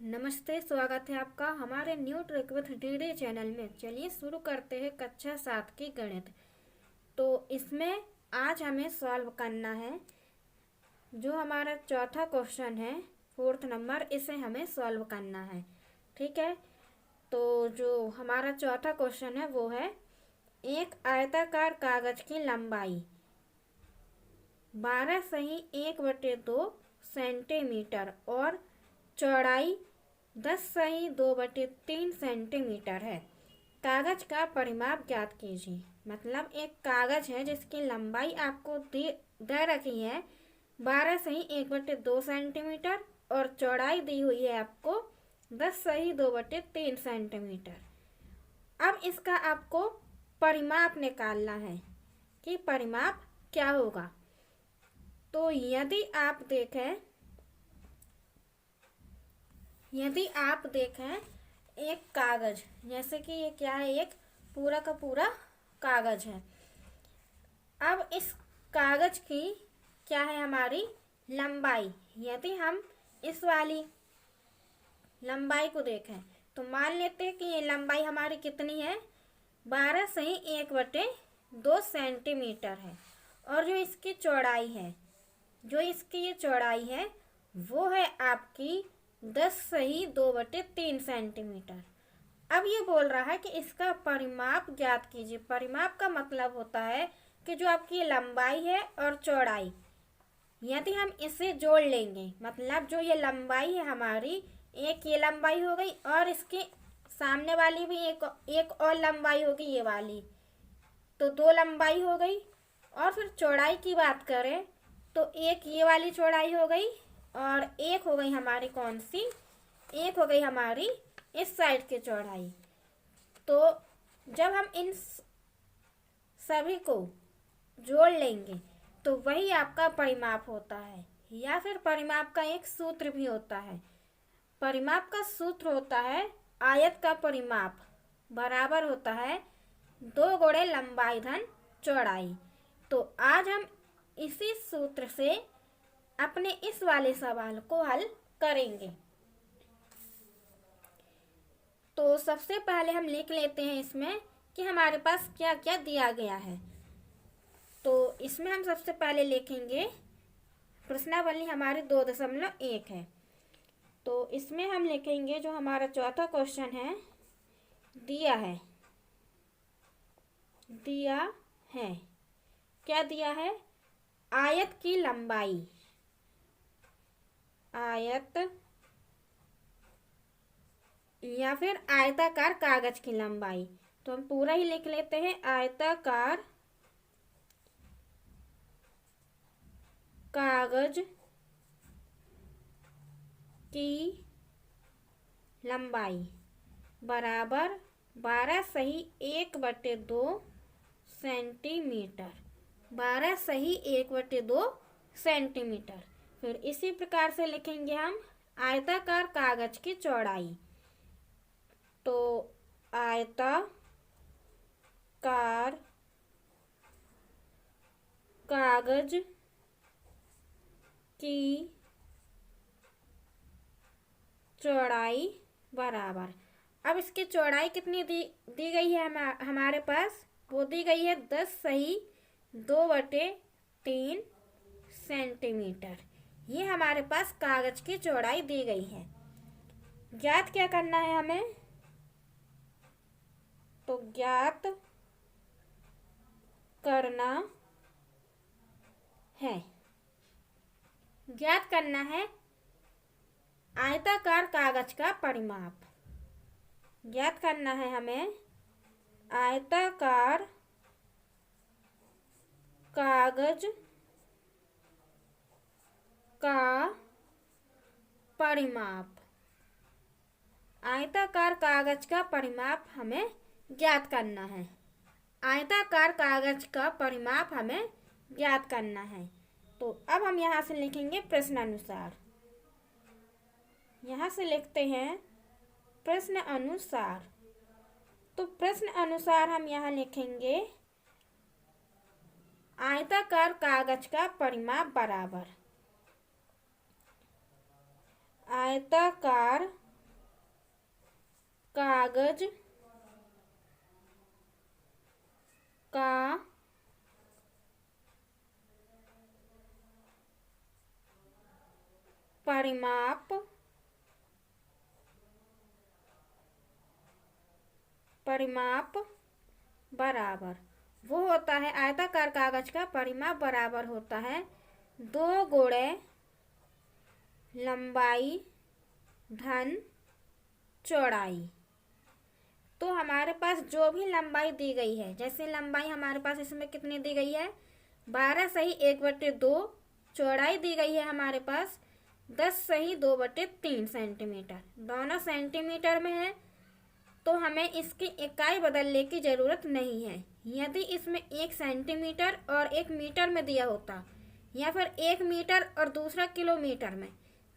नमस्ते, स्वागत है आपका हमारे new trick with DD channel में। चलिए शुरू करते हैं कक्षा 7 की गणित। तो इसमें आज हमें सॉल्व करना है जो हमारा चौथा क्वेश्चन है, 4th नंबर, इसे हमें सॉल्व करना है। ठीक है, तो जो हमारा चौथा क्वेश्चन है वो है एक आयताकार कागज की लंबाई 12 सही 1/2 सेंटीमीटर और चौड़ाई 10 सही 2/3 सेंटीमीटर है। कागज का परिमाप ज्ञात कीजिए। मतलब एक कागज है जिसकी लंबाई आपको दे रखी है 12 सही 1/2 सेंटीमीटर और चौड़ाई दी हुई है आपको 10 सही 2/3 सेंटीमीटर। अब इसका आपको परिमाप निकालना है कि परिमाप क्या होगा। तो यदि आप देखें एक कागज, जैसे कि ये क्या है, एक पूरा का पूरा कागज है। अब इस कागज की क्या है हमारी लंबाई। यदि हम इस वाली लंबाई को देखें तो मान लेते हैं कि ये लंबाई हमारी कितनी है, 12 सही 1/2 सेंटीमीटर है। और जो इसकी चौड़ाई है वो है आपकी 10 सही 2/3 सेंटीमीटर। अब ये बोल रहा है कि इसका परिमाप ज्ञात कीजिए। परिमाप का मतलब होता है कि जो आपकी लंबाई है और चौड़ाई, यदि हम इसे जोड़ लेंगे, मतलब जो ये लंबाई है हमारी, एक ये लंबाई हो गई और इसके सामने वाली भी एक और लंबाई होगी, ये वाली, तो 2 लंबाई हो गई। और फिर चौड़ाई की बात करें तो एक ये वाली चौड़ाई हो गई और एक हो गई हमारी कौन सी, एक हो गई हमारी इस साइड की चौड़ाई। तो जब हम इन सभी को जोड़ लेंगे तो वही आपका परिमाप होता है, या फिर परिमाप का एक सूत्र भी होता है। परिमाप का सूत्र होता है आयत का परिमाप बराबर होता है 2 गुणे लंबाई धन चौड़ाई। तो आज हम इसी सूत्र से अपने इस वाले सवाल को हल करेंगे। तो सबसे पहले हम लिख लेते हैं इसमें कि हमारे पास क्या क्या दिया गया है। तो इसमें हम सबसे पहले लिखेंगे प्रश्नावली हमारी 2.1 है। तो इसमें हम लिखेंगे जो हमारा चौथा क्वेश्चन है, दिया है क्या दिया है, आयत की लंबाई, आयत या फिर आयताकार कागज की लंबाई। तो हम पूरा ही लिख लेते हैं, आयताकार कागज की लंबाई बराबर 12 सही 1/2 सेंटीमीटर, 12 सही 1/2 सेंटीमीटर। फिर इसी प्रकार से लिखेंगे हम आयताकार कागज की चौड़ाई। तो आयताकार कागज की चौड़ाई बराबर, अब इसकी चौड़ाई कितनी दी गई है हमारे पास, वो दी गई है 10 सही 2/3 सेंटीमीटर। ये हमारे पास कागज की चौड़ाई दी गई है। ज्ञात क्या करना है हमें, तो ज्ञात करना है आयताकार कागज का परिमाप। ज्ञात करना है हमें आयताकार कागज का परिमाप। आयताकार कागज का परिमाप हमें ज्ञात करना है। आयताकार कागज का परिमाप हमें ज्ञात करना है। तो अब हम यहाँ से लिखेंगे प्रश्न अनुसार। यहाँ से लिखते हैं प्रश्न अनुसार। तो प्रश्न अनुसार हम यहाँ लिखेंगे आयताकार कागज का परिमाप बराबर आयताकार कागज का परिमाप बराबर, वो होता है आयताकार कागज का परिमाप बराबर होता है 2 गुणे लंबाई धन चौड़ाई। तो हमारे पास जो भी लंबाई दी गई है, जैसे लंबाई हमारे पास इसमें कितनी दी गई है 12 सही 1/2, चौड़ाई दी गई है हमारे पास 10 सही 2/3 सेंटीमीटर, दोनों सेंटीमीटर में है तो हमें इसकी इकाई बदलने की ज़रूरत नहीं है। यदि इसमें 1 सेंटीमीटर और 1 मीटर में दिया होता या फिर 1 मीटर और दूसरा किलोमीटर में,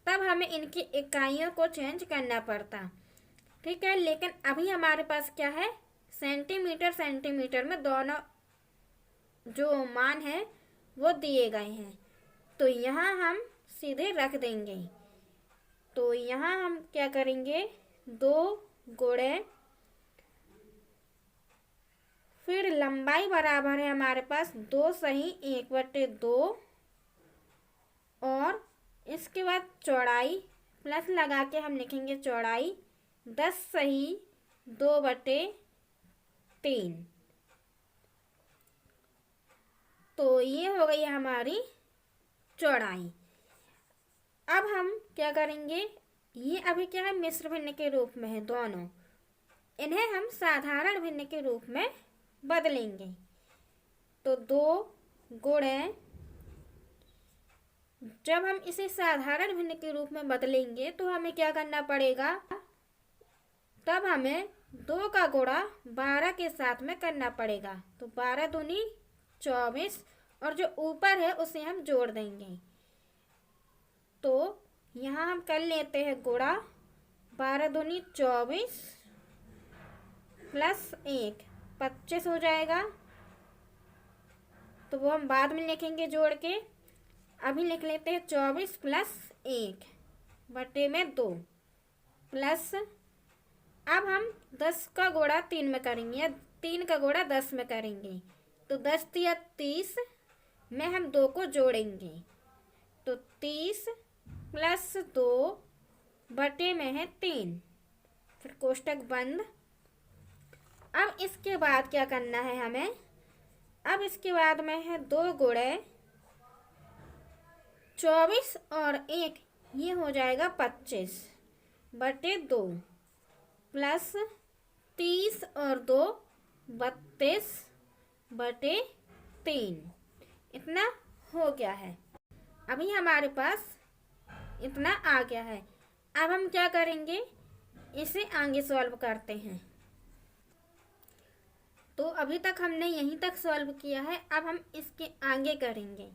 तब हमें इनकी इकाइयों को चेंज करना पड़ता, ठीक है। लेकिन अभी हमारे पास क्या है, सेंटीमीटर में दोनों जो मान है वो दिए गए हैं, तो यहाँ हम सीधे रख देंगे। तो यहाँ हम क्या करेंगे 2 गुणे, फिर लंबाई बराबर है हमारे पास 2 सही 1/2 और इसके बाद चौड़ाई प्लस लगा के हम लिखेंगे चौड़ाई 10 सही 2/3। तो ये हो गई हमारी चौड़ाई। अब हम क्या करेंगे, ये अभी क्या है मिश्र भिन्न के रूप में है दोनों, इन्हें हम साधारण भिन्न के रूप में बदलेंगे। तो 2 गुणे, जब हम इसे साधारण भिन्न के रूप में बदलेंगे तो हमें क्या करना पड़ेगा, तब हमें 2 का गुणा 12 के साथ में करना पड़ेगा। तो 12 दूनी 24 और जो ऊपर है उसे हम जोड़ देंगे। तो यहाँ हम कर लेते हैं गुणा 12 दूनी 24 प्लस 1 25 हो जाएगा। तो वो हम बाद में लिखेंगे जोड़ के, अभी लिख लेते हैं 24 प्लस 1 बटे में 2 प्लस, अब हम 10 का गुणा 3 में करेंगे या 3 का गुणा 10 में करेंगे। तो 10 या 30 में हम 2 को जोड़ेंगे, तो 30 प्लस 2 बटे में है 3, फिर कोष्टक बंद। अब इसके बाद क्या करना है हमें, अब इसके बाद में है 2 गुणे 24 और 1, ये हो जाएगा 25 बटे 2 प्लस 30 और 2 32 बटे 3, इतना हो गया है। अभी हमारे पास इतना आ गया है। अब हम क्या करेंगे, इसे आगे सॉल्व करते हैं। तो अभी तक हमने यहीं तक सॉल्व किया है, अब हम इसके आगे करेंगे।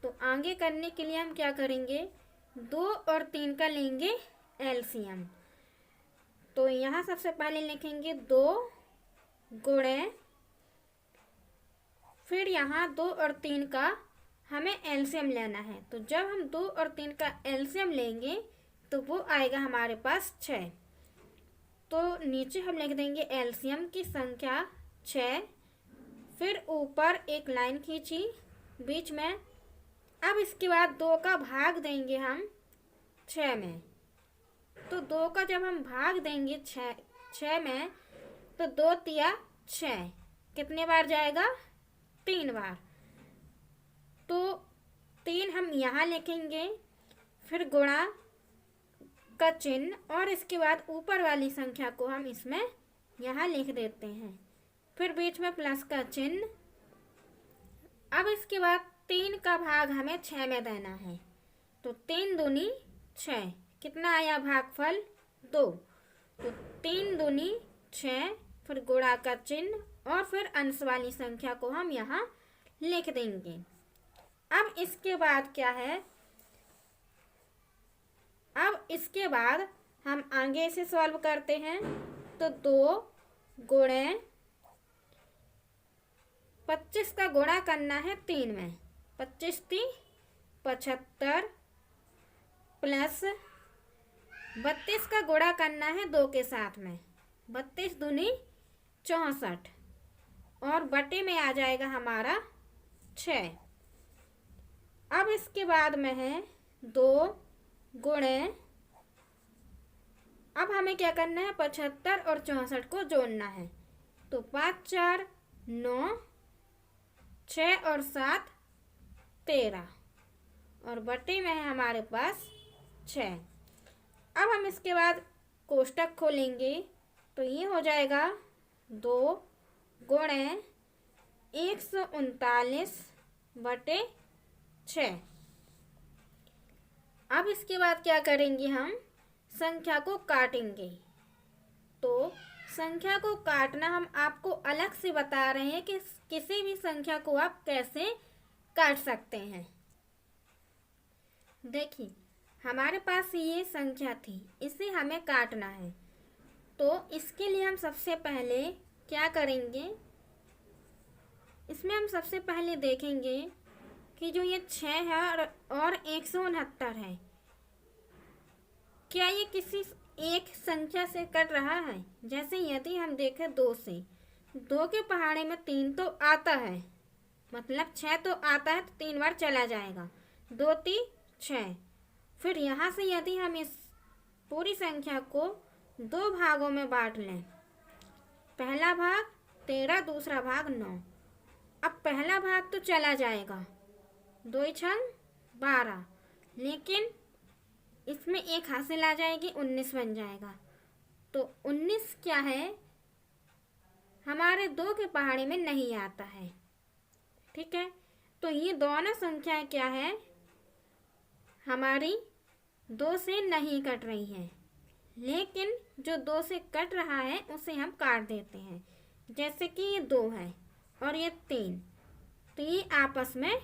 तो आगे करने के लिए हम क्या करेंगे, 2 और 3 का लेंगे एलसीएम। तो यहाँ सबसे पहले लिखेंगे 2 गुणे, फिर यहाँ 2 और 3 का हमें एलसीएम लेना है। तो जब हम 2 और 3 का एलसीएम लेंगे तो वो आएगा हमारे पास 6। तो नीचे हम लिख देंगे एलसीएम की संख्या 6, फिर ऊपर एक लाइन खींची बीच में। अब इसके बाद 2 का भाग देंगे हम 6 में। तो 2 का जब हम भाग देंगे 6 में, तो 2 तिया 6 कितने बार जाएगा, 3 बार। तो 3 हम यहाँ लिखेंगे, फिर गुणा का चिन्ह और इसके बाद ऊपर वाली संख्या को हम इसमें यहाँ लिख देते हैं, फिर बीच में प्लस का चिन्ह। अब इसके बाद 3 का भाग हमें 6 में देना है। तो 3 दूनी 6, कितना आया भागफल 2। तो 3 दूनी 6, फिर गुणा का चिन्ह और फिर अंश वाली संख्या को हम यहाँ लिख देंगे। अब इसके बाद क्या है, अब इसके बाद हम आगे से सॉल्व करते हैं। तो 2 गुणे 25 का गुणा करना है 3 में, 25 × 75 प्लस 32 का गुणा करना है 2 के साथ में, 32 दूनी 64 और बटे में आ जाएगा हमारा 6। अब इसके बाद में है 2 गुणे, अब हमें क्या करना है, 75 और 64 को जोड़ना है। तो 5 4 9, 6 और 7 13 और बटे में है हमारे पास 6। अब हम इसके बाद कोष्टक खोलेंगे तो ये हो जाएगा 2 गुणे 139 बटे 6। अब इसके बाद क्या करेंगे, हम संख्या को काटेंगे। तो संख्या को काटना हम आपको अलग से बता रहे हैं कि किसी भी संख्या को आप कैसे काट सकते हैं। देखिए हमारे पास ये संख्या थी, इसे हमें काटना है। तो इसके लिए हम सबसे पहले क्या करेंगे, इसमें हम सबसे पहले देखेंगे कि जो ये 6 है और 169 है, क्या ये किसी एक संख्या से कट रहा है। जैसे यदि हम देखें 2 से, 2 के पहाड़े में 3 तो आता है, मतलब 6 तो आता है, तो 3 बार चला जाएगा, 2 3 6। फिर यहाँ से यदि हम इस पूरी संख्या को 2 भागों में बांट लें, पहला भाग 13, दूसरा भाग 9। अब पहला भाग तो चला जाएगा, 2 6 12, लेकिन इसमें 1 हासिल आ जाएगी, 19 बन जाएगा। तो 19 क्या है, हमारे 2 के पहाड़े में नहीं आता है। ठीक है, तो ये दोनों संख्याएं क्या है, हमारी 2 से नहीं कट रही है, लेकिन जो 2 से कट रहा है उसे हम काट देते हैं। जैसे कि ये 2 है और ये 3, तो ये आपस में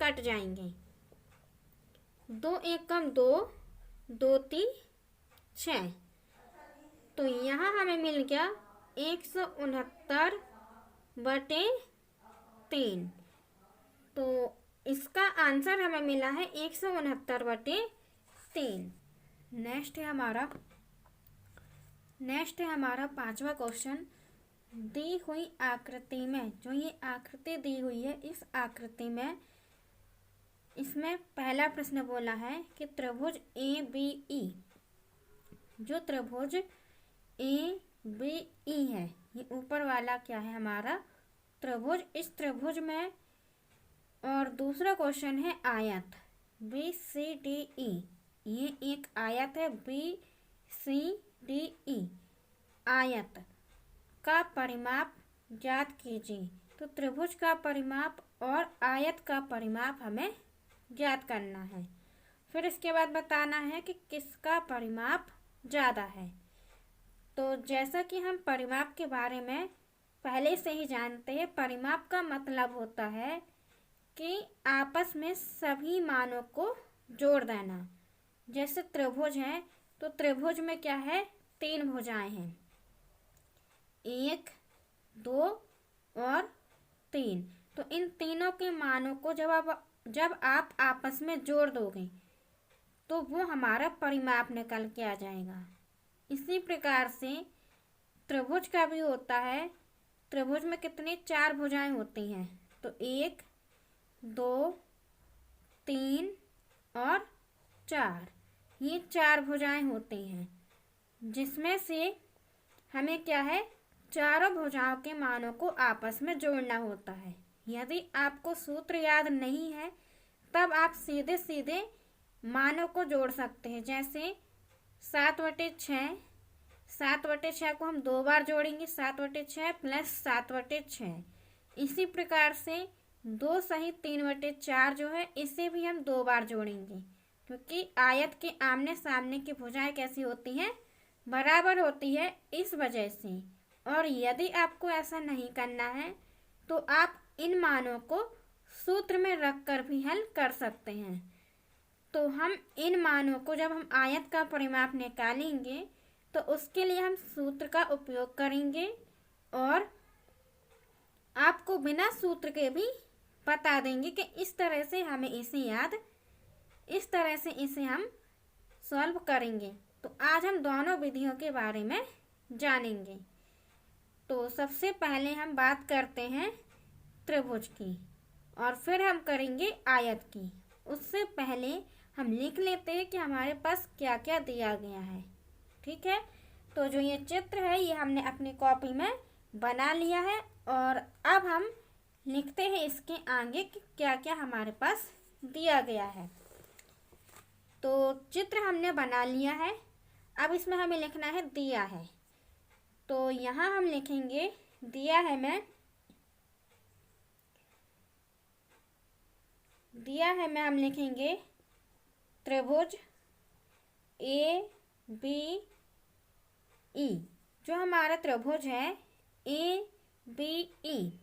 कट जाएंगे। 2 1 कम 2, 2 3 6। तो यहाँ हमें मिल गया 169 बटे 3। तो इसका आंसर हमें मिला है 169 बटे 3। नेक्स्ट है हमारा 5वां क्वेश्चन। दी हुई आकृति में, जो ये आकृति दी हुई है, इस आकृति में इसमें पहला प्रश्न बोला है कि त्रिभुज ABE, जो त्रिभुज ABE है, ये ऊपर वाला क्या है हमारा त्रिभुज, इस त्रिभुज में। और दूसरा क्वेश्चन है आयत BCDE, ये एक आयत है BCDE, आयत का परिमाप ज्ञात कीजिए। तो त्रिभुज का परिमाप और आयत का परिमाप हमें ज्ञात करना है। फिर इसके बाद बताना है कि किसका परिमाप ज़्यादा है। तो जैसा कि हम परिमाप के बारे में पहले से ही जानते हैं, परिमाप का मतलब होता है कि आपस में सभी मानों को जोड़ देना। जैसे त्रिभुज है, तो त्रिभुज में क्या है, 3 भुजाएं हैं, 1 2 और 3। तो इन तीनों के मानों को जब आप आपस में जोड़ दोगे तो वो हमारा परिमाप निकल के आ जाएगा। इसी प्रकार से त्रिभुज का भी होता है। त्रिभुज में कितनी 4 भुजाएं होती हैं, तो 1 2 3 और 4, ये 4 भुजाएं होती हैं, जिसमें से हमें क्या है, चारों भुजाओं के मानों को आपस में जोड़ना होता है। यदि आपको सूत्र याद नहीं है तब आप सीधे सीधे मानों को जोड़ सकते हैं। जैसे 7/6, 7/6 को हम 2 बार जोड़ेंगे, 7/6 प्लस 7/6। इसी प्रकार से 2 सहित 3/4 जो है, इसे भी हम 2 बार जोड़ेंगे, क्योंकि आयत के आमने सामने की भुजाएं कैसी होती हैं, बराबर होती है, इस वजह से। और यदि आपको ऐसा नहीं करना है तो आप इन मानों को सूत्र में रख कर भी हल कर सकते हैं। तो हम इन मानों को, जब हम आयत का परिमाप निकालेंगे तो उसके लिए हम सूत्र का उपयोग करेंगे और आपको बिना सूत्र के भी बता देंगे कि इस तरह से हमें इस तरह से इसे हम सॉल्व करेंगे। तो आज हम दोनों विधियों के बारे में जानेंगे। तो सबसे पहले हम बात करते हैं त्रिभुज की और फिर हम करेंगे आयत की। उससे पहले हम लिख लेते हैं कि हमारे पास क्या क्या दिया गया है। ठीक है, तो जो ये चित्र है ये हमने अपनी कॉपी में बना लिया है और अब हम लिखते हैं इसके आगे कि क्या क्या हमारे पास दिया गया है। तो चित्र हमने बना लिया है, अब इसमें हमें लिखना है दिया है। तो यहाँ हम लिखेंगे दिया है में हम लिखेंगे त्रिभुज ए बी ई। जो हमारा त्रिभुज है ए बी ई,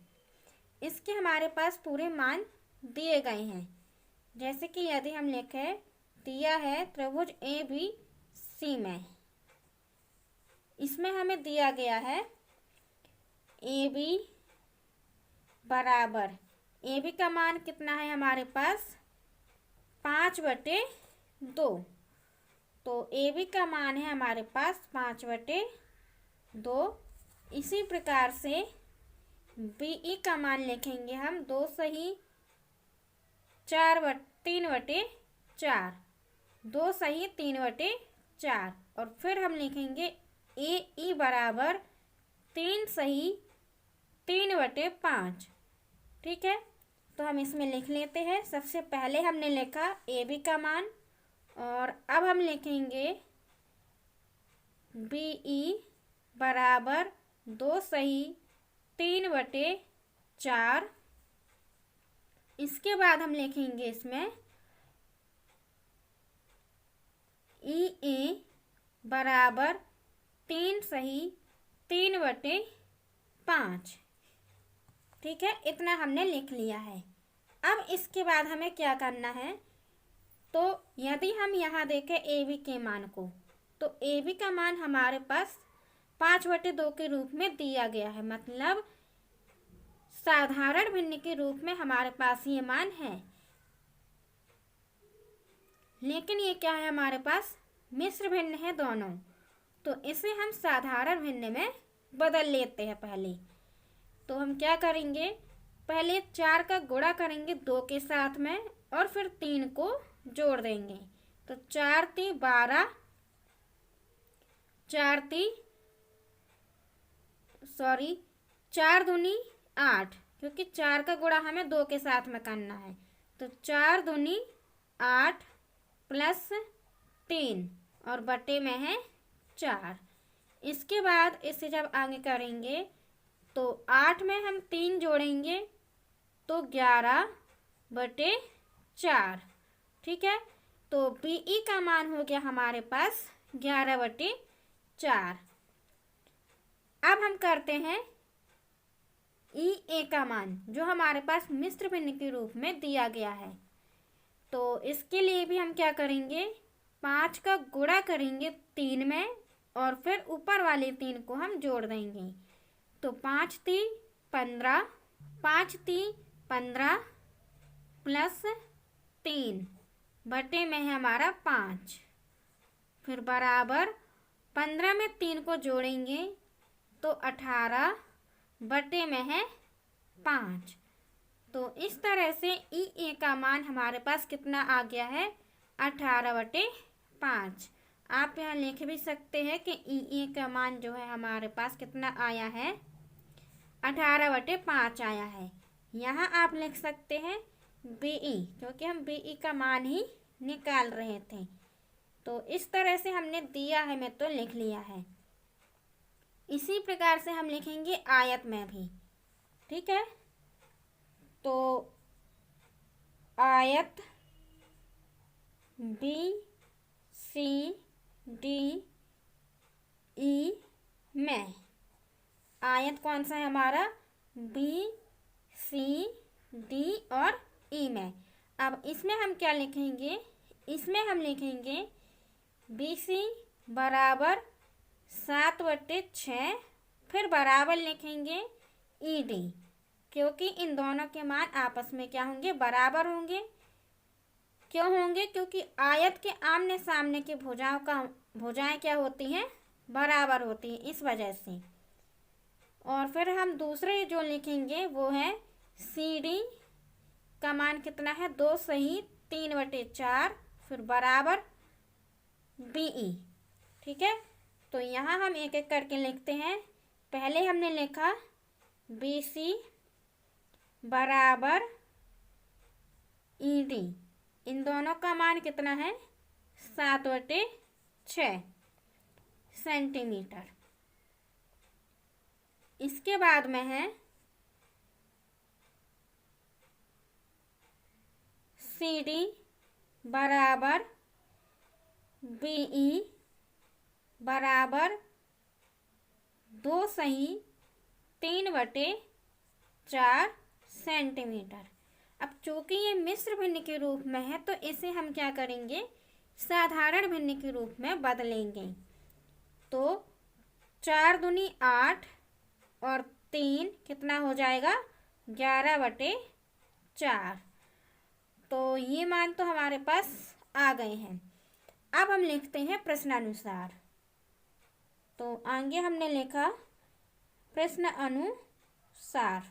इसके हमारे पास पूरे मान दिए गए हैं। जैसे कि यदि हम लिखें दिया है त्रिभुज ए बी सी में, इसमें हमें दिया गया है ए बी बराबर, ए बी का मान कितना है हमारे पास 5/2। तो ए बी का मान है हमारे पास 5/2। इसी प्रकार से बी ई का मान लिखेंगे हम 2 सही 3/4, 2 सही 3/4। और फिर हम लिखेंगे ए ई बराबर 3 सही 3/5। ठीक है, तो हम इसमें लिख लेते हैं। सबसे पहले हमने लिखा ए बी का मान और अब हम लिखेंगे बी ई बराबर 2 सही 3/4। इसके बाद हम लिखेंगे इसमें ई ए बराबर 3 सही 3/5। ठीक है, इतना हमने लिख लिया है। अब इसके बाद हमें क्या करना है, तो यदि हम यहाँ देखें ए बी के मान को, तो ए बी का मान हमारे पास 5/2 के रूप में दिया गया है, मतलब साधारण भिन्न के रूप में हमारे पास ये मान है। लेकिन ये क्या है हमारे पास मिश्र भिन्न है दोनों, तो इसे हम साधारण भिन्न में बदल लेते हैं पहले। तो हम क्या करेंगे, पहले 4 का गुणा करेंगे 2 के साथ में और फिर 3 को जोड़ देंगे। तो 4 × 12, 4 दूनी 8, क्योंकि 4 का गुणा हमें 2 के साथ में करना है। तो 4 दूनी 8 प्लस 3 और बटे में है 4। इसके बाद इसे जब आगे करेंगे तो 8 में हम 3 जोड़ेंगे तो 11/4। ठीक है, तो बी ई का मान हो गया हमारे पास 11/4। अब हम करते हैं ई ए का मान, जो हमारे पास मिश्र भिन्न के रूप में दिया गया है। तो इसके लिए भी हम क्या करेंगे, 5 का गुणा करेंगे 3 में और फिर ऊपर वाले 3 को हम जोड़ देंगे। तो 5 × 15, 5 × 15 प्लस 3 बटे में है हमारा 5, फिर बराबर 15 में 3 को जोड़ेंगे तो 18 बटे में है 5। तो इस तरह से ई ए का मान हमारे पास कितना आ गया है 18/5। आप यहाँ लिख भी सकते हैं कि ई ए का मान जो है हमारे पास कितना आया है 18/5 आया है। यहाँ आप लिख सकते हैं बी ई, क्योंकि हम बी ई का मान ही निकाल रहे थे। तो इस तरह से हमने दिया है मैं तो लिख लिया है। इसी प्रकार से हम लिखेंगे आयत में भी। ठीक है, तो आयत बी सी डी ई में, आयत कौन सा है हमारा बी सी डी और ई में। अब इसमें हम क्या लिखेंगे, इसमें हम लिखेंगे बी सी बराबर 7/6, फिर बराबर लिखेंगे ई डी, क्योंकि इन दोनों के मान आपस में क्या होंगे बराबर होंगे। क्यों होंगे, क्योंकि आयत के आमने सामने की भुजाएं क्या होती हैं बराबर होती है, इस वजह से। और फिर हम दूसरे जो लिखेंगे वो है सी डी का मान कितना है, 2 सही 3/4, फिर बराबर बी ई। ठीक है, तो यहाँ हम एक एक करके लिखते हैं। पहले हमने लिखा बी सी बराबर ई डी, इन दोनों का मान कितना है, 7/6 सेंटीमीटर। इसके बाद में है सी डी बराबर बी ई बराबर 2 सही 3/4 सेंटीमीटर। अब चूंकि ये मिश्र भिन्न के रूप में है तो इसे हम क्या करेंगे, साधारण भिन्न के रूप में बदलेंगे। तो 4 दूनी 8 और 3 कितना हो जाएगा, 11/4। तो ये मान तो हमारे पास आ गए हैं। अब हम लिखते हैं प्रश्नानुसार। तो आगे हमने लिखा प्रश्न अनुसार।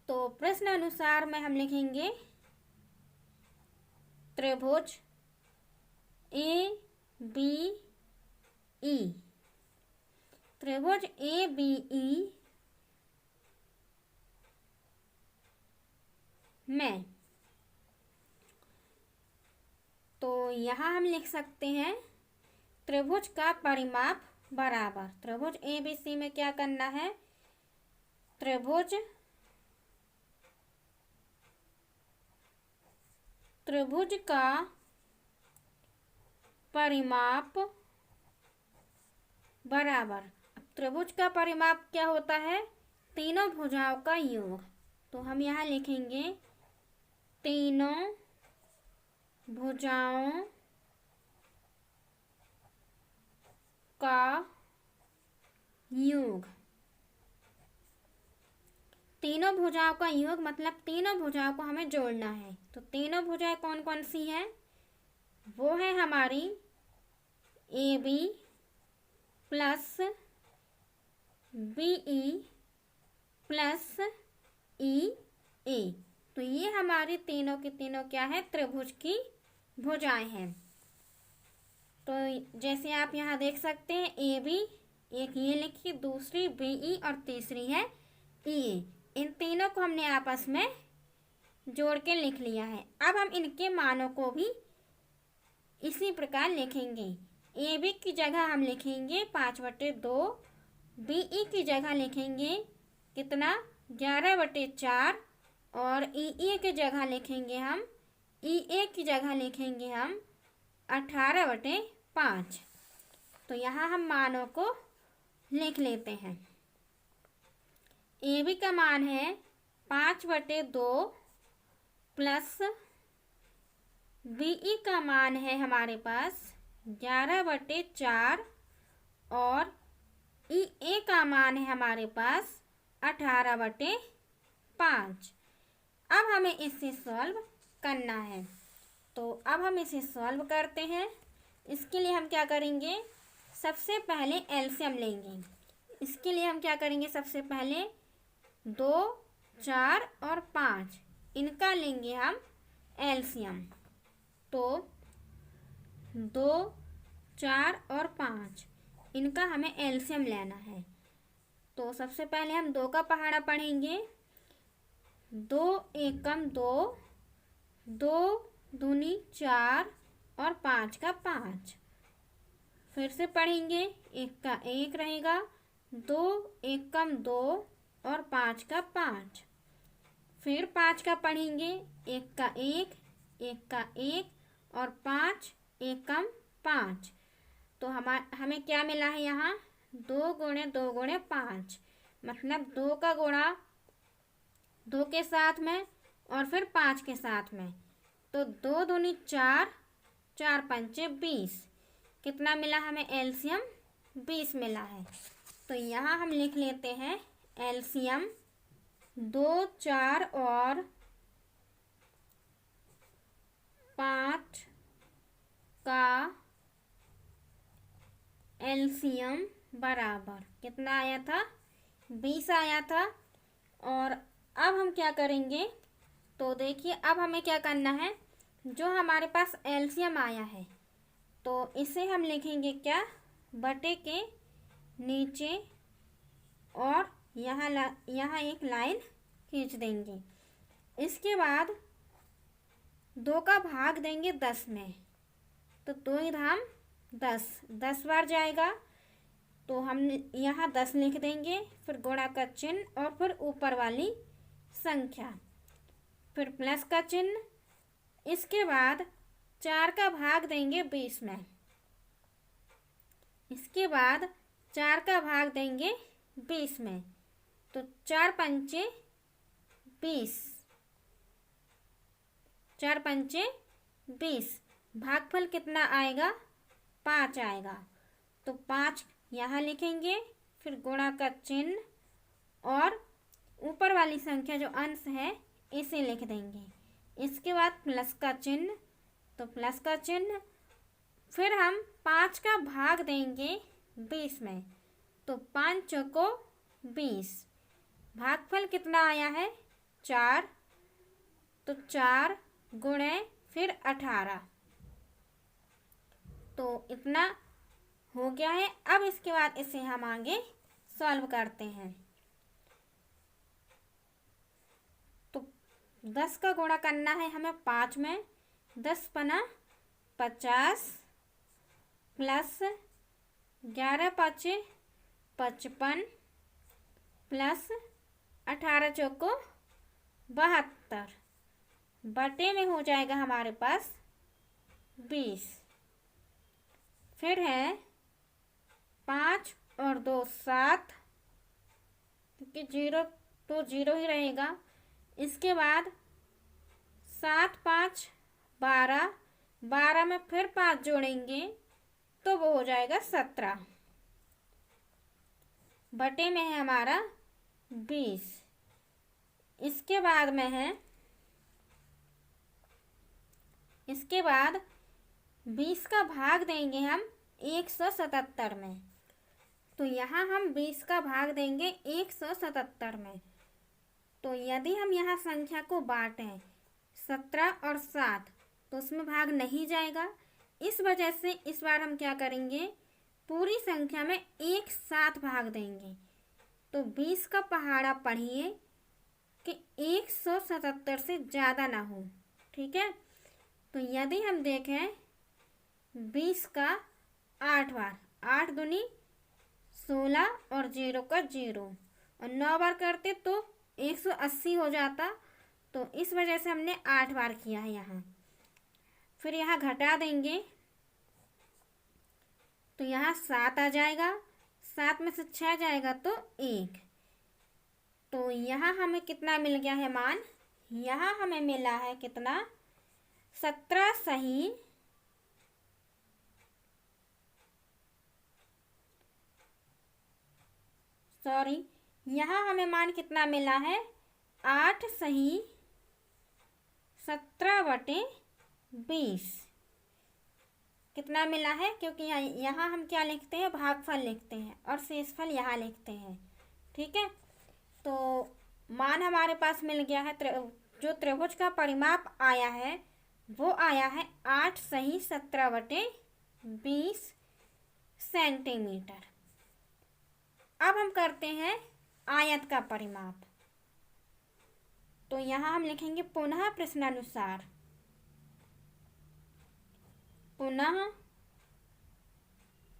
तो प्रश्न अनुसार में हम लिखेंगे त्रिभुज ए बी ई, त्रिभुज ए बी ई में, तो यहाँ हम लिख सकते हैं त्रिभुज का परिमाप बराबर, त्रिभुज ए बी सी में क्या करना है, त्रिभुज का परिमाप बराबर। त्रिभुज का परिमाप क्या होता है, तीनों भुजाओं का योग। तो हम यहाँ लिखेंगे तीनों भुजाओं का योग। तीनों भुजाओं का योग मतलब तीनों भुजाओं को हमें जोड़ना है। तो तीनों भुजाएं कौन कौन सी हैं, वो है हमारी A B plus B E plus E A. तो ये हमारी तीनों की तीनों क्या है, त्रिभुज की भुजाएं हैं। तो जैसे आप यहाँ देख सकते हैं ए बी, एक ये लिखी, दूसरी बी ई और तीसरी है ई ए। इन तीनों को हमने आपस में जोड़ के लिख लिया है। अब हम इनके मानों को भी इसी प्रकार लिखेंगे। ए बी की जगह हम लिखेंगे 5/2, बी ई की जगह लिखेंगे कितना, 11/4, और ई ए की जगह लिखेंगे हम, ई ए की जगह लिखेंगे हम 18/5। तो यहाँ हम मानों को लिख लेते हैं। ए बी का मान है 5/2 प्लस बी ई का मान है हमारे पास 11/4 और ई ए का मान है हमारे पास 18/5। अब हमें इसे सॉल्व करना है। तो अब हम इसे सॉल्व करते हैं। इसके लिए हम क्या करेंगे, सबसे पहले एलसीएम लेंगे। इसके लिए हम क्या करेंगे, सबसे पहले 2, 4 और 5 इनका लेंगे हम एलसीएम। तो 2, 4 और 5 इनका हमें एलसीएम लेना है। तो सबसे पहले हम 2 का पहाड़ा पढ़ेंगे। 2 एकम 2, 2 दूनी 4 और 5 का 5। फिर से पढ़ेंगे, 1 का 1 रहेगा, 2 एकम 2 और 5 का 5। फिर 5 का पढ़ेंगे, 1 का 1, 1 का 1 और 5 एकम 5। तो हमें क्या मिला है यहाँ, 2 गुणे 2 गुणे 5, मतलब 2 का गुणा 2 के साथ में और फिर 5 के साथ में। तो 2 दूनी 4, 4 पंचे 20, कितना मिला हमें एलसीएम, 20 मिला है। तो यहाँ हम लिख लेते हैं एलसीएम 2, 4 और 5 का एलसीएम बराबर कितना आया था, 20 आया था। और अब हम क्या करेंगे, तो देखिए अब हमें क्या करना है, जो हमारे पास एलसीएम आया है तो इसे हम लिखेंगे क्या, बटे के नीचे और यहाँ एक लाइन खींच देंगे। इसके बाद 2 का भाग देंगे 10 में, तो 2 धाम 10, 10 बार जाएगा तो हम यहाँ 10 लिख देंगे, फिर गुणा का चिन्ह और फिर ऊपर वाली संख्या, फिर प्लस का चिन्ह। इसके बाद 4 का भाग देंगे 20 में, इसके बाद 4 का भाग देंगे 20 में, तो 4 पंचे 20, 4 पंचे 20, भागफल कितना आएगा, 5 आएगा। तो 5 यहाँ लिखेंगे, फिर गुणा का चिन्ह और ऊपर वाली संख्या जो अंश है इसे लिख देंगे। इसके बाद प्लस का चिन्ह, तो प्लस का चिन्ह, फिर हम 5 का भाग देंगे 20 में, तो 5 चौको 20, भागफल कितना आया है, 4, तो 4 गुणे फिर 18, तो इतना हो गया है। अब इसके बाद इसे हम आगे सॉल्व करते हैं। तो 10 का गुणा करना है हमें 5 में, 10 पना 50 प्लस 11 पाँचे 55 प्लस 18 चौको 72, बटे में हो जाएगा हमारे पास 20। फिर है 5 और 2 7, क्योंकि 0 तो 0 ही रहेगा। इसके बाद 7 5 12, 12 में फिर 5 जोड़ेंगे तो वो हो जाएगा 17, बटे में है हमारा 20। इसके बाद में है, इसके बाद 20 का भाग देंगे हम 177 में, तो यहाँ हम 20 का भाग देंगे 177 में। तो यदि हम यहाँ संख्या को बांटें 17 और 7 तो उसमें भाग नहीं जाएगा। इस वजह से इस बार हम क्या करेंगे, पूरी संख्या में एक साथ भाग देंगे। तो 20 का पहाड़ा पढ़िए कि 177 से ज़्यादा ना हो, ठीक है। तो यदि हम देखें 20 का 8 बार, 8 दूनी 16 और 0 का 0, और 9 बार करते तो 180 हो जाता। तो इस वजह से हमने 8 बार किया है यहाँ। फिर यहाँ घटा देंगे तो यहाँ 7 आ जाएगा, 7 में से 6 जाएगा तो 1। तो यहाँ हमें कितना मिल गया है मान, यहाँ हमें मिला है कितना, 17 सही यहाँ हमें मान कितना मिला है, 8 सही 17/20 कितना मिला है, क्योंकि यहाँ हम क्या लिखते हैं, भागफल लिखते हैं और शेषफल यहाँ लिखते हैं, ठीक है। तो मान हमारे पास मिल गया है, जो त्रिभुज का परिमाप आया है वो आया है 8 सही 17/20 सेंटीमीटर। अब हम करते हैं आयत का परिमाप। तो यहाँ हम लिखेंगे पुनः प्रश्नानुसार, पुनः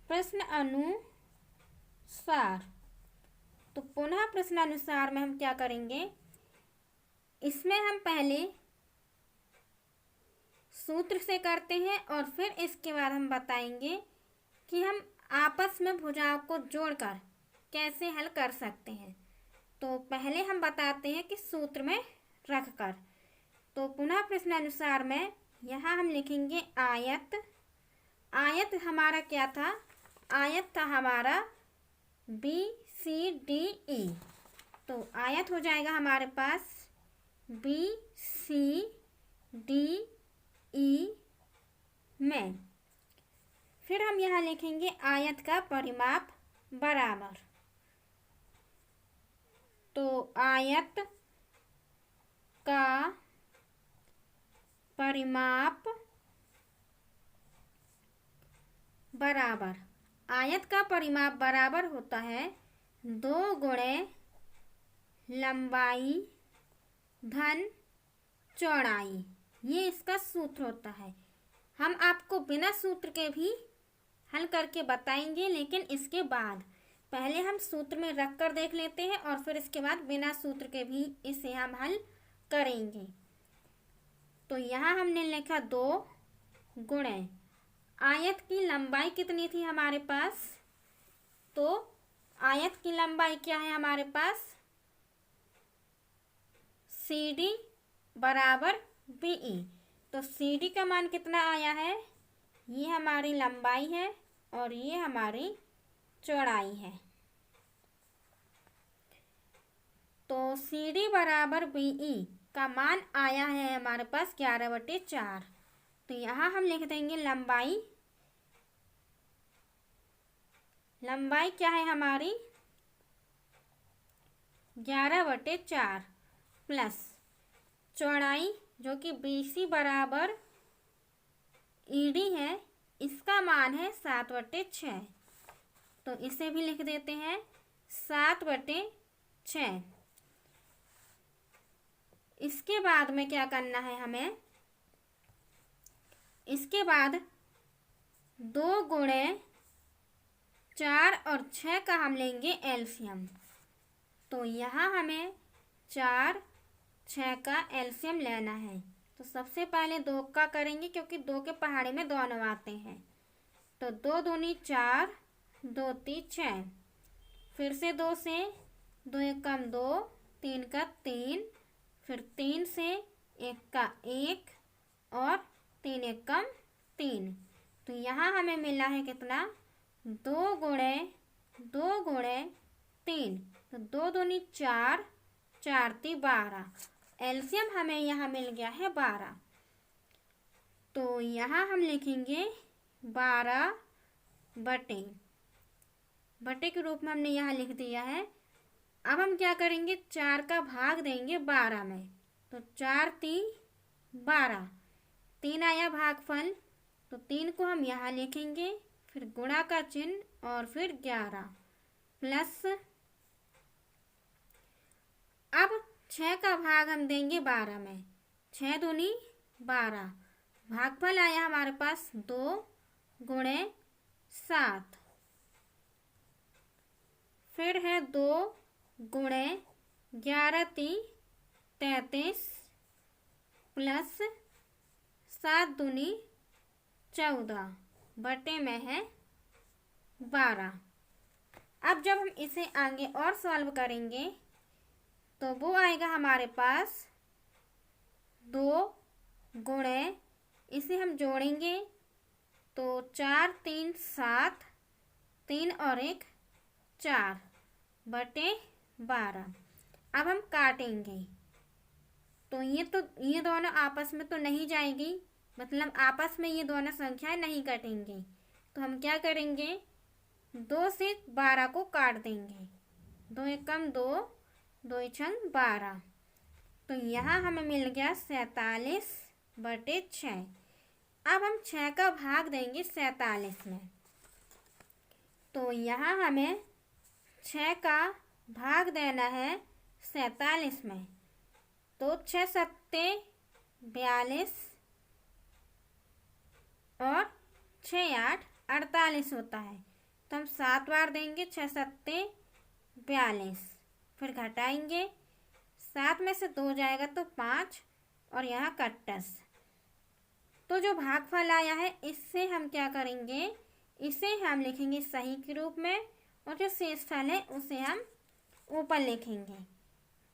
प्रश्न अनुसार। तो पुनः प्रश्नानुसार में हम क्या करेंगे, इसमें हम पहले सूत्र से करते हैं और फिर इसके बाद हम बताएंगे कि हम आपस में भुजाओं को जोड़कर कैसे हल कर सकते हैं। तो पहले हम बताते हैं कि सूत्र में रखकर। तो पुनः प्रश्नानुसार में यहाँ हम लिखेंगे आयत। आयत हमारा क्या था, आयत था हमारा BCDE। तो आयत हो जाएगा हमारे पास BCDE में। फिर हम यहाँ लिखेंगे आयत का परिमाप बराबर। तो आयत का परिमाप बराबर, आयत का परिमाप बराबर होता है 2 गुणे लंबाई धन चौड़ाई। ये इसका सूत्र होता है। हम आपको बिना सूत्र के भी हल करके बताएंगे, लेकिन इसके बाद पहले हम सूत्र में रख कर देख लेते हैं और फिर इसके बाद बिना सूत्र के भी इसे हम हल करेंगे। तो यहाँ हमने लिखा 2 गुणे आयत की लंबाई कितनी थी हमारे पास, तो आयत की लंबाई क्या है हमारे पास, CD बराबर BE। तो CD का मान कितना आया है, ये हमारी लंबाई है और ये हमारी चौड़ाई है। तो CD बराबर BE का मान आया है हमारे पास 11/4। तो यहाँ हम लिख देंगे लंबाई क्या है हमारी 11/4 प्लस चौड़ाई जो कि BC बराबर ED है, इसका मान है 7/6। तो इसे भी लिख देते हैं 7/6। इसके बाद में क्या करना है हमें, इसके बाद 2 गुणे 4 और 6 का हम लेंगे एलसीएम। तो यहाँ हमें 4, 6 का एलसीएम लेना है। तो सबसे पहले 2 का करेंगे क्योंकि 2 के पहाड़े में दोनों आते हैं। तो 2 दूनी 4, 2 3 6, फिर से 2 से 2 एकम 2, 3 का 3, फिर 3 से 1 का 1 और 3 एकम 3। तो यहाँ हमें मिला है कितना, 2 गुणे 3। तो 2 दूनी 4, 4 3 12। एलसीएम हमें यहाँ मिल गया है 12। तो यहाँ हम लिखेंगे 12 बटे के रूप में हमने यहाँ लिख दिया है। अब हम क्या करेंगे, 4 का भाग देंगे 12 में। तो 4 3 12, 3 आया भागफल, तो 3 को हम यहाँ लिखेंगे, फिर गुणा का चिन्ह और फिर 11 प्लस। अब 6 का भाग हम देंगे 12 में। 6 दूनी 12, भागफल आया हमारे पास 2 गुणे 7, फिर है 2 गुणे 11 3 33 प्लस 7 दूनी 14 बटे में है 12। अब जब हम इसे आगे और सॉल्व करेंगे तो वो आएगा हमारे पास 2 गुणे, इसे हम जोड़ेंगे तो 4 3 7, 3 और 1 4 बटे 12। अब हम काटेंगे तो ये दोनों आपस में तो नहीं जाएगी, मतलब आपस में ये दोनों संख्याएं नहीं कटेंगी। तो हम क्या करेंगे, 2 से 12 को काट देंगे। 2 एकम 2, 2 छंग 12। तो यहाँ हमें मिल गया 47/6। अब हम 6 का भाग देंगे 47 में। तो यहाँ हमें 6 का भाग देना है 47 में। तो 6 सत्ते 42 और 6 8 48 होता है। तो हम 7 बार देंगे, 6 सत्ते 42, फिर घटाएंगे, 7 में से 2 जाएगा तो 5 और यहाँ का 10। तो जो भागफल आया है इससे हम क्या करेंगे, इसे हम लिखेंगे सही के रूप में और जो शेषफल है उसे हम ऊपर लिखेंगे।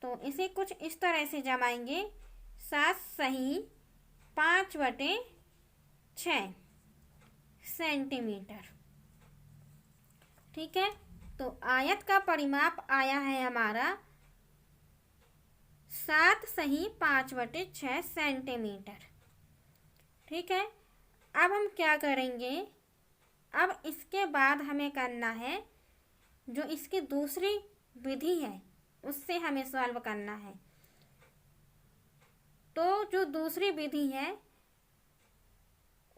तो इसे कुछ इस तरह से जमाएंगे, 7 सही 5/6 सेंटीमीटर। ठीक है, तो आयत का परिमाप आया है हमारा 7 सही 5/6 सेंटीमीटर। ठीक है, अब हम क्या करेंगे, अब इसके बाद हमें करना है जो इसकी दूसरी विधि है उससे हमें सॉल्व करना है। तो जो दूसरी विधि है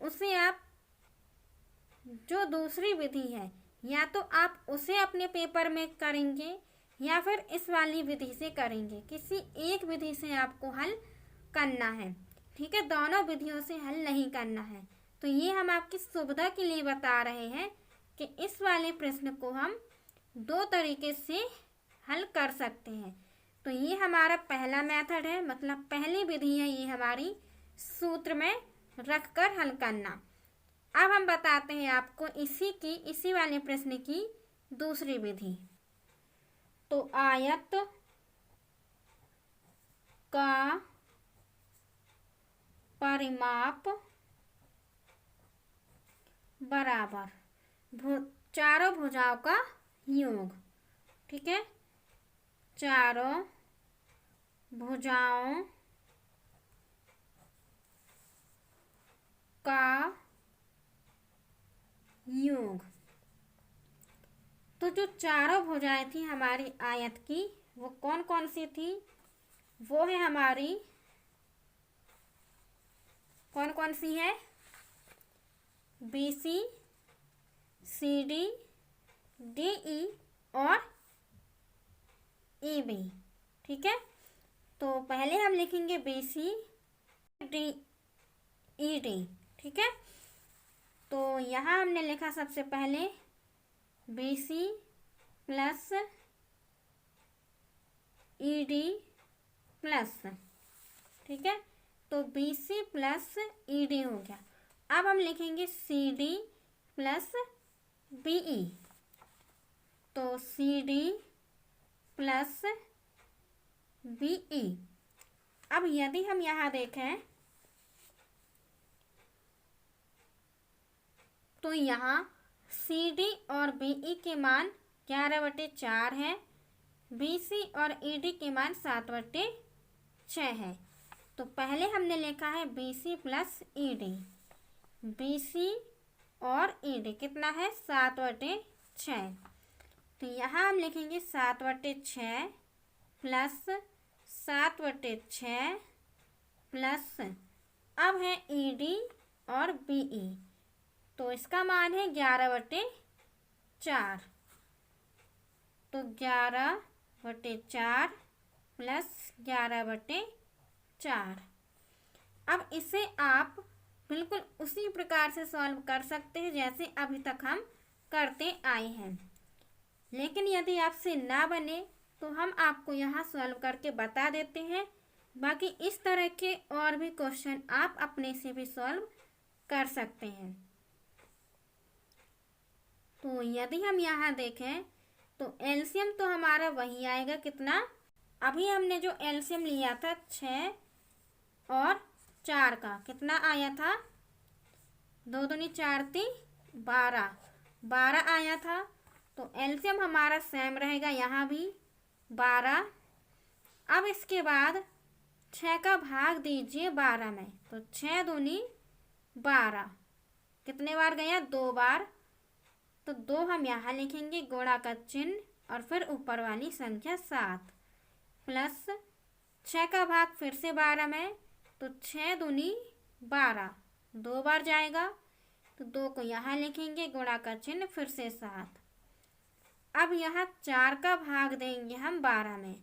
उसे आप जो दूसरी विधि है या तो आप उसे अपने पेपर में करेंगे या फिर इस वाली विधि से करेंगे। किसी एक विधि से आपको हल करना है, ठीक है। दोनों विधियों से हल नहीं करना है। तो ये हम आपकी सुविधा के लिए बता रहे हैं कि इस वाले प्रश्न को हम दो तरीके से हल कर सकते हैं। तो ये हमारा पहला मेथड है, मतलब पहली विधि है ये हमारी सूत्र में रखकर हल करना। अब हम बताते हैं आपको इसी वाले प्रश्न की दूसरी विधि। तो आयत का परिमाप बराबर चारों भुजाओं का योग, ठीक है। चारों भुजाओं का योग। तो जो चारों भुजाएं थी हमारी आयत की वो कौन कौन सी थी? वो है हमारी कौन कौन सी है? BC, CD, DE और EB, ठीक है। तो पहले हम लिखेंगे BC, ED, ठीक है। तो यहाँ हमने लिखा सबसे पहले BC प्लस ED प्लस, ठीक है। तो BC प्लस ED हो गया। अब हम लिखेंगे CD प्लस BE। तो CD प्लस BE। अब यदि हम यहाँ देखें तो यहाँ CD और BE के मान 11/4 है, BC और ED के मान 7/6 है। तो पहले हमने लिखा है BC प्लस ED। BC और ED कितना है? 7/6। तो यहाँ हम लिखेंगे 7/6 प्लस 7/6 प्लस अब है ED और BE। तो इसका मान है 11/4। तो 11/4 प्लस 11/4। अब इसे आप बिल्कुल उसी प्रकार से सॉल्व कर सकते हैं जैसे अभी तक हम करते आए हैं। लेकिन यदि आपसे ना बने तो हम आपको यहाँ सॉल्व करके बता देते हैं। बाकी इस तरह के और भी क्वेश्चन आप अपने से भी सॉल्व कर सकते हैं। तो यदि हम यहाँ देखें तो एलसीएम तो हमारा वही आएगा, कितना? अभी हमने जो एलसीएम लिया था 6 और 4 का, कितना आया था? 2 दूनी 4 × 3 12 आया था। तो एलसीएम हमारा सेम रहेगा, यहाँ भी 12। अब इसके बाद 6 का भाग दीजिए 12 में। तो 6 दूनी 12 कितने बार गया? 2 बार। तो 2 हम यहाँ लिखेंगे, गुणा का चिन्ह और फिर ऊपर वाली संख्या 7 प्लस 6 का भाग फिर से 12 में। तो 6 दूनी 12 2 बार जाएगा। तो 2 को यहाँ लिखेंगे, गुणा का चिन्ह फिर से 7। अब यहाँ 4 का भाग देंगे हम 12 में।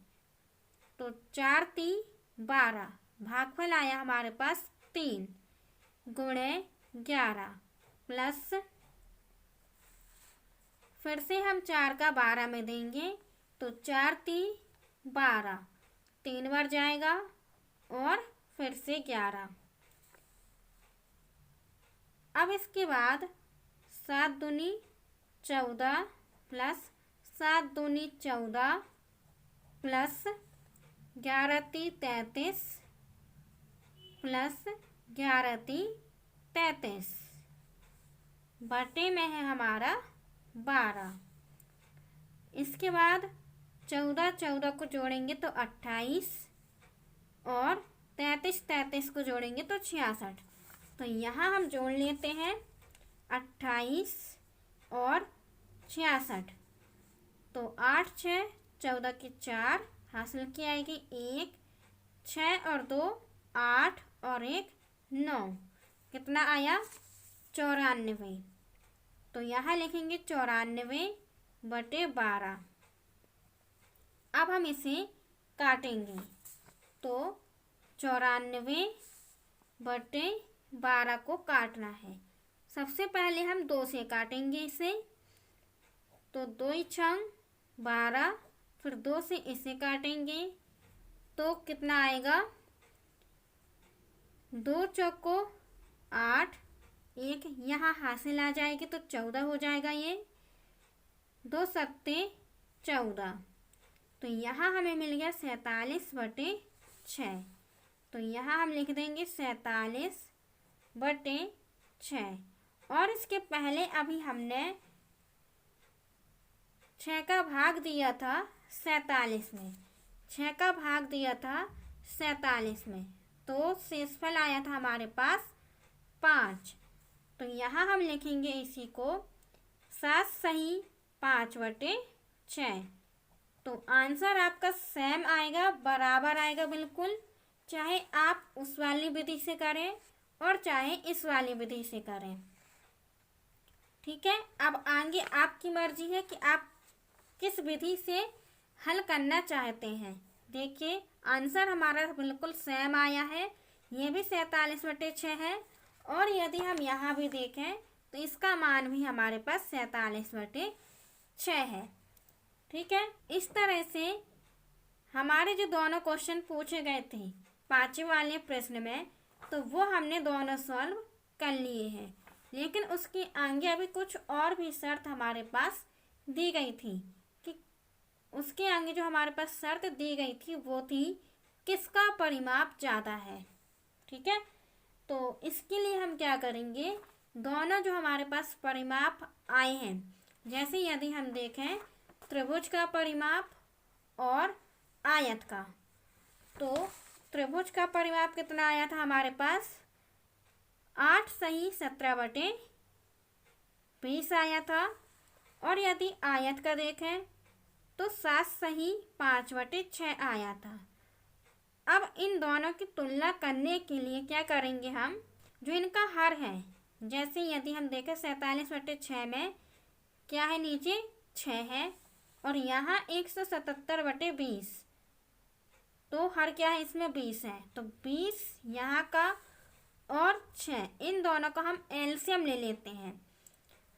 तो 4 × 3 = 12, भागफल आया हमारे पास 3 गुणे 11 प्लस फिर से हम 4 का 12 में देंगे। तो 4 × 3 = 12 3 बार जाएगा और फिर से 11। अब इसके बाद 7 दूनी 14 प्लस 7 दूनी 14 प्लस 11 × 3 = 33 प्लस 11 × 3 = 33 बटे में है हमारा 12। इसके बाद 14 को जोड़ेंगे तो 28 और 33 को जोड़ेंगे तो 66। तो यहाँ हम जोड़ लेते हैं 28 और 66। तो 8 6 14 की 4 हासिल की आएगी 1, 6 और 2 8 और 1 9, कितना आया 94। तो यहाँ लिखेंगे 94/12। अब हम इसे काटेंगे, तो 94/12 को काटना है। सबसे पहले हम 2 से काटेंगे इसे, तो 2 छंग 12, फिर 2 से इसे काटेंगे तो कितना आएगा 2 चौको 8, 1 यहाँ हासिल आ जाएगी तो 14 हो जाएगा। ये 2 सत्ते 14, तो यहाँ हमें मिल गया 47/6। तो यहाँ हम लिख देंगे 47/6। और इसके पहले अभी हमने 6 का भाग दिया था 47 में, 6 का भाग दिया था 47 में, तो शेषफल आया था हमारे पास 5। तो यहाँ हम लिखेंगे इसी को 7 सही 5/6। तो आंसर आपका सेम आएगा, बराबर आएगा बिल्कुल, चाहे आप उस वाली विधि से करें और चाहे इस वाली विधि से करें। ठीक है, अब आगे आपकी मर्जी है कि आप किस विधि से हल करना चाहते हैं। देखिए आंसर हमारा बिल्कुल सेम आया है, ये भी 47/6 है, और यदि हम यहाँ भी देखें तो इसका मान भी हमारे पास 47/6 है। ठीक है, इस तरह से हमारे जो दोनों क्वेश्चन पूछे गए थे 5वें वाले प्रश्न में, तो वो हमने दोनों सॉल्व कर लिए हैं। लेकिन उसके आगे अभी कुछ और भी शर्त हमारे पास दी गई थी, कि उसके आगे जो हमारे पास शर्त दी गई थी वो थी किसका परिमाप ज़्यादा है। ठीक है, तो इसके लिए हम क्या करेंगे, दोनों जो हमारे पास परिमाप आए हैं, जैसे यदि हम देखें त्रिभुज का परिमाप और आयत का, तो त्रिभुज का परिमाप कितना आया था हमारे पास 8 सही 17/20 आया था। और यदि आयत का देखें तो 7 सही 5/6 आया था। अब इन दोनों की तुलना करने के लिए क्या करेंगे हम, जो इनका हर है, जैसे यदि हम देखें 47/6 में क्या है, नीचे 6 है और यहाँ 177/20, तो हर क्या है इसमें 20 है, तो 20 यहाँ का और 6, इन दोनों का हम एलसीएम ले लेते हैं।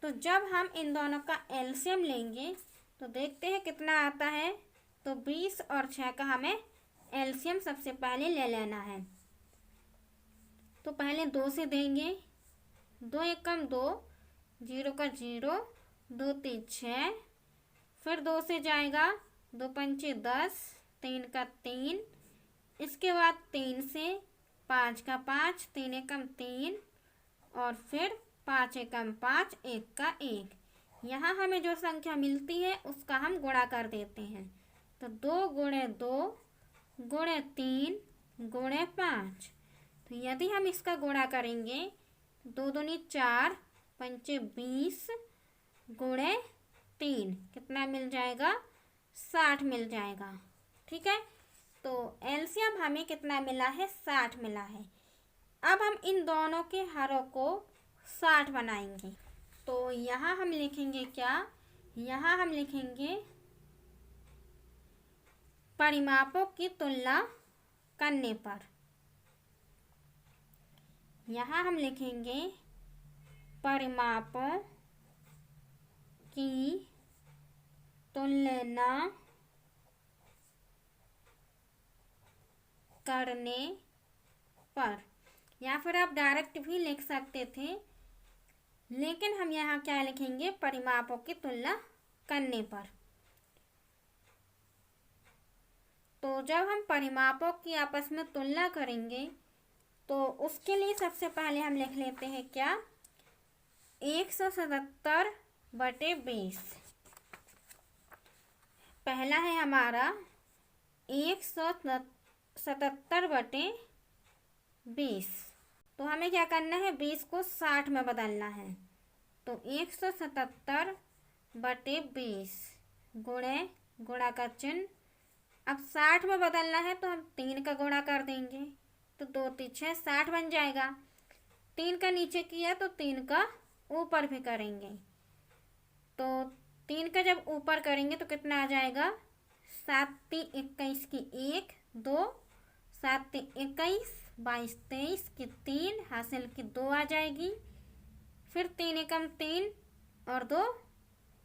तो जब हम इन दोनों का एलसीएम लेंगे तो देखते हैं कितना आता है, तो 20 और 6 का हमें एलसीएम सबसे पहले ले लेना है। तो पहले 2 से देंगे, 2 एकम 2, 0 का 0, 2 3 6, फिर 2 से जाएगा 2 पंचे 10, 3 का 3, इसके बाद 3 से 5 का 5, 3 एकम 3, और फिर 5 एकम 5, 1 का 1। यहाँ हमें जो संख्या मिलती है उसका हम गुणा कर देते हैं, तो 2 गुणे 2 गुणे 3 गुणे 5। तो यदि हम इसका गुणा करेंगे, 2 दूनी 4, पंचे 20 गुणे 3, कितना मिल जाएगा 60 मिल जाएगा। ठीक है, तो एलसीएम हमें कितना मिला है 60 मिला है। अब हम इन दोनों के हरों को 60 बनाएंगे, तो यहाँ हम लिखेंगे क्या, यहाँ हम लिखेंगे परिमापों की तुलना करने पर, यहाँ हम लिखेंगे परिमापों की तुलना करने पर, या फिर आप डायरेक्ट भी लिख सकते थे, लेकिन हम यहाँ क्या लिखेंगे, परिमापों की तुलना करने पर। तो जब हम परिमापों की आपस में तुलना करेंगे तो उसके लिए सबसे पहले हम लिख लेते हैं क्या, 177/20। पहला है हमारा 177/20, तो हमें क्या करना है, 20 को 60 में बदलना है। तो 177/20 गुणे गुणा का चिन्ह। अब 60 में बदलना है तो हम 3 का गुणा कर देंगे, तो 2 3 6 60 बन जाएगा। 3 का नीचे किया तो 3 का ऊपर भी करेंगे, तो 3 का जब ऊपर करेंगे तो कितना आ जाएगा, 7 3 21 की 1 2, 7 3 21, 22 23 की 3, हासिल की 2 आ जाएगी। फिर 3 एकम 3 और 2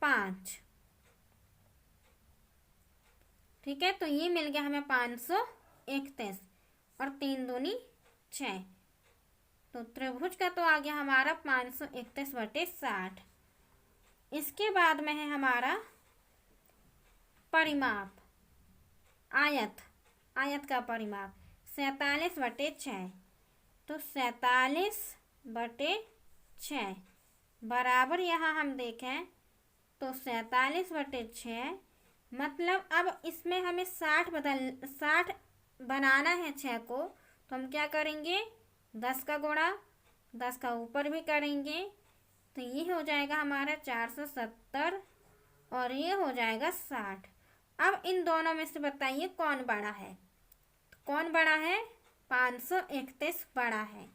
5। ठीक है, तो ये मिल गया हमें 531 और 3 दूनी 6। तो त्रिभुज का तो आ गया हमारा 531/60। इसके बाद में है हमारा परिमाप, आयत का परिमाप 47/6। तो 47/6 बराबर, यहाँ हम देखें तो 47/6 मतलब अब इसमें हमें 60 बनाना है 6 को, तो हम क्या करेंगे, 10 का गुणा 10 का ऊपर भी करेंगे, तो ये हो जाएगा हमारा 470 और ये हो जाएगा 60। अब इन दोनों में से बताइए कौन बड़ा है, तो कौन बड़ा है, 531 बड़ा है।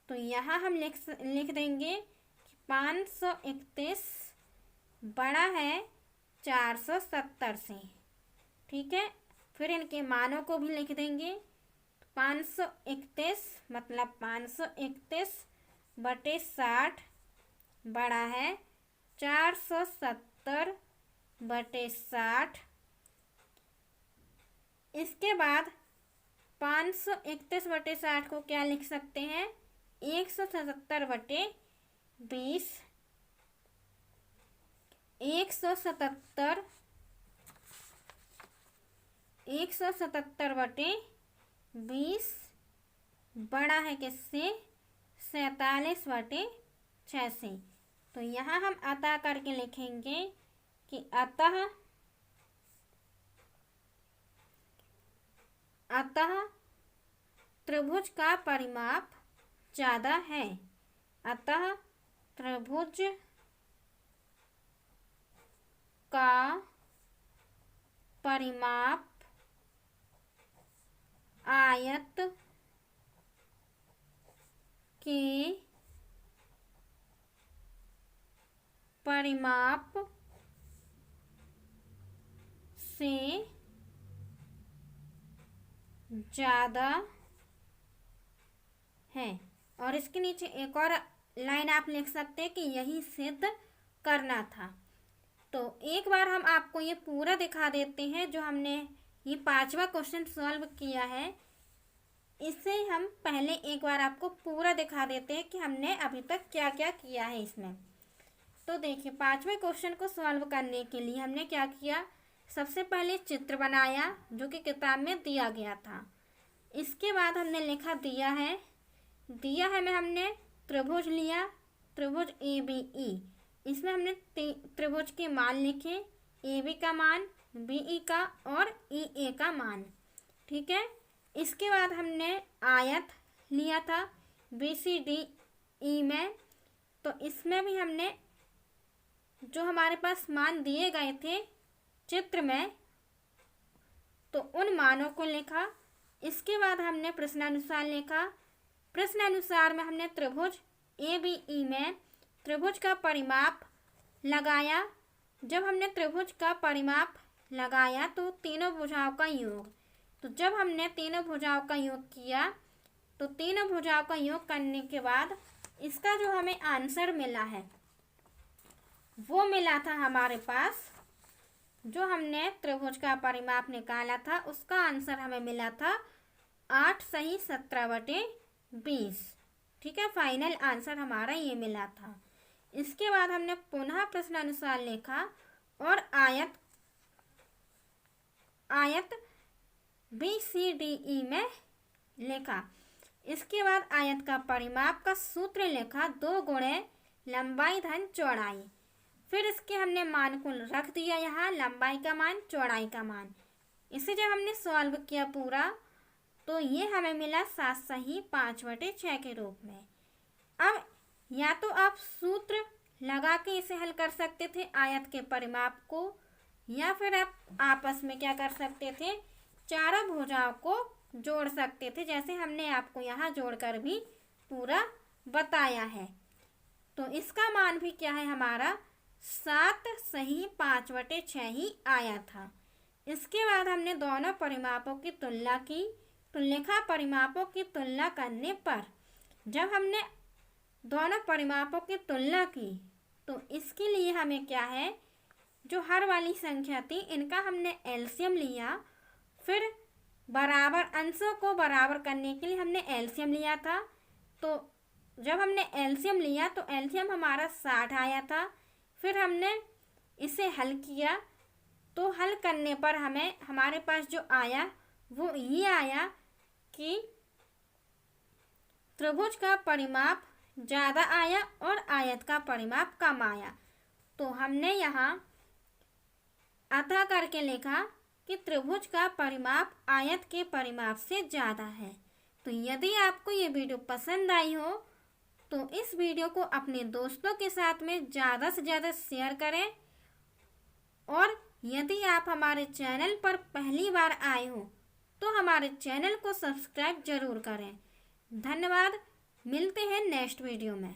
तो यहाँ हम लिख देंगे कि 531 बड़ा है 470 से। ठीक है, फिर इनके मानों को भी लिख देंगे। 531 मतलब 531/60 बड़ा है 470/60। इसके बाद 531/60 को क्या लिख सकते हैं, 177/20। 177/20 बड़ा है किससे, 47/6 से। तो यहाँ हम अतः करके लिखेंगे कि अतः त्रिभुज का परिमाप ज़्यादा है। अतः त्रिभुज का परिमाप आयत के परिमाप से ज़्यादा है। और इसके नीचे एक और लाइन आप लिख सकते हैं कि यही सिद्ध करना था। तो एक बार हम आपको ये पूरा दिखा देते हैं, जो हमने ये 5वां क्वेश्चन सॉल्व किया है, इससे हम पहले एक बार आपको पूरा दिखा देते हैं कि हमने अभी तक क्या क्या किया है इसमें। तो देखिए, 5वें क्वेश्चन को सॉल्व करने के लिए हमने क्या किया, सबसे पहले चित्र बनाया जो कि किताब में दिया गया था। इसके बाद हमने लिखा दिया है में हमने त्रिभुज लिया, त्रिभुज ABE। इसमें हमने त्रिभुज के मान लिखे, AB का मान, BE का और EA का मान। ठीक है, इसके बाद हमने आयत लिया था BCDE में, तो इसमें भी हमने जो हमारे पास मान दिए गए थे चित्र में, तो उन मानों को लिखा। इसके बाद हमने प्रश्नानुसार लिखा। प्रश्नानुसार में हमने त्रिभुज ABE में त्रिभुज का परिमाप लगाया। जब हमने त्रिभुज का परिमाप लगाया तो तीनों भुजाओं का योग, तो जब हमने तीनों भुजाओं का योग किया तो तीनों भुजाओं का योग करने के बाद इसका जो हमें आंसर मिला है वो मिला था हमारे पास, जो हमने त्रिभुज का परिमाप निकाला था उसका आंसर हमें मिला था 8 सही 17/20। ठीक है, फाइनल आंसर हमारा ये मिला था। इसके बाद हमने पुनः प्रश्नानुसार लिखा और आयत BCDE में लिखा। इसके बाद आयत का परिमाप का सूत्र लिखा, 2 गुणे लंबाई धन चौड़ाई। फिर इसके हमने मान को रख दिया यहाँ, लंबाई का मान, चौड़ाई का मान। इसे जब हमने सॉल्व किया पूरा तो ये हमें मिला 7 सही 5/6 के रूप में। अब या तो आप सूत्र लगा के इसे हल कर सकते थे आयत के परिमाप को, या फिर आप आपस में क्या कर सकते थे, चारों भुजाओं को जोड़ सकते थे, जैसे हमने आपको यहाँ जोड़कर भी पूरा बताया है। तो इसका मान भी क्या है हमारा 7 सही 5/6 ही आया था। इसके बाद हमने दोनों परिमापों की तुलना की। तुल्यखा परिमापों की तुलना करने पर जब हमने दोनों परिमापों की तुलना की तो इसके लिए हमें क्या है, जो हर वाली संख्या थी इनका हमने एलसीएम लिया। फिर बराबर अंशों को बराबर करने के लिए हमने एलसीएम लिया था। तो जब हमने एलसीएम लिया तो एलसीएम हमारा 60 आया था। फिर हमने इसे हल किया तो हल करने पर हमें हमारे पास जो आया वो ये आया कि त्रिभुज का परिमाप ज़्यादा आया और आयत का परिमाप कम आया। तो हमने यहाँ अतः करके लिखा कि त्रिभुज का परिमाप आयत के परिमाप से ज़्यादा है। तो यदि आपको ये वीडियो पसंद आई हो तो इस वीडियो को अपने दोस्तों के साथ में ज़्यादा से ज़्यादा शेयर करें, और यदि आप हमारे चैनल पर पहली बार आए हो तो हमारे चैनल को सब्सक्राइब जरूर करें। धन्यवाद, मिलते हैं नेक्स्ट वीडियो में।